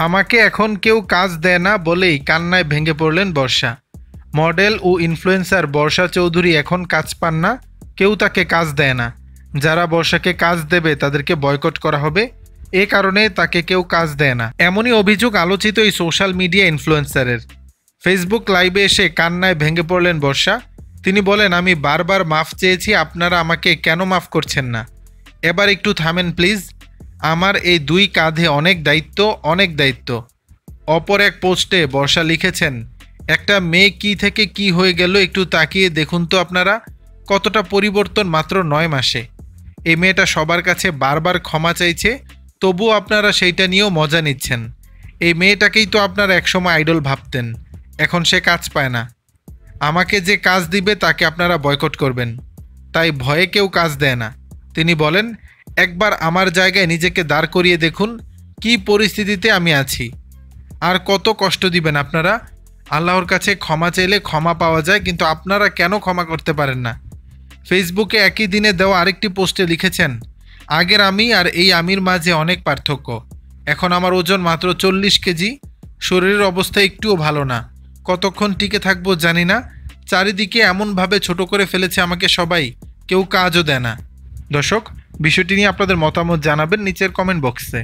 আমাকে এখন কেউ কাজ দেয় না বলেই কান্নায় ভেঙে পড়লেন বর্ষা। মডেল ও ইনফ্লুয়েন্সার বর্ষা চৌধুরী এখন কাজ পান না, কেউ তাকে কাজ দেয় না। যারা বর্ষাকে কাজ দেবে তাদেরকে বয়কট করা হবে, এ কারণে তাকে কেউ কাজ দেয় না। এমনই অভিযোগ আলোচিত এই সোশ্যাল মিডিয়া ইনফ্লুয়েন্সারের। ফেসবুক লাইভে এসে কান্নায় ভেঙে পড়লেন বর্ষা। তিনি বলেন, আমি বারবার মাফ চেয়েছি, আপনারা আমাকে কেন মাফ করছেন না? এবার একটু থামেন প্লিজ। আমার এই দুই কাঁধে অনেক দায়িত্ব, অনেক দায়িত্ব। অপর এক পোস্টে বর্ষা লিখেছেন, একটা মেয়ে কি থেকে কি হয়ে গেল একটু তাকিয়ে দেখুন তো আপনারা, কতটা পরিবর্তন মাত্র 9 মাসে। এই মেয়েটা সবার কাছে বারবার ক্ষমা চাইছে, তবুও আপনারা সেইটা নিয়েও মজা নিচ্ছেন। এই মেয়েটাকেই তো আপনারা একসময় আইডল ভাবতেন, এখন সে কাজ পায় না। আমাকে যে কাজ দিবে তাকে আপনারা বয়কট করবেন, তাই ভয়ে কেউ কাজ দেয় না। তিনি বলেন, একবার আমার জায়গায় নিজেকে দাঁড় করিয়ে দেখুন কি পরিস্থিতিতে আমি আছি। আর কত কষ্ট দিবেন আপনারা? আল্লাহর কাছে ক্ষমা চাইলে ক্ষমা পাওয়া যায়, কিন্তু আপনারা কেন ক্ষমা করতে পারেন না? ফেসবুকে একই দিনে দেওয়া আরেকটি পোস্টে লিখেছেন, আগের আমি আর এই আমির মাঝে অনেক পার্থক্য। এখন আমার ওজন মাত্র 40 কেজি, শরীরের অবস্থা একটুও ভালো না, কতক্ষণ টিকে থাকবো জানি না। চারিদিকে এমনভাবে ছোট করে ফেলেছে আমাকে সবাই, কেউ কাজও দেয় না। দর্শক, বিষয়টি নিয়ে আপনাদের মতামত জানাবেন নিচের কমেন্ট বক্সে।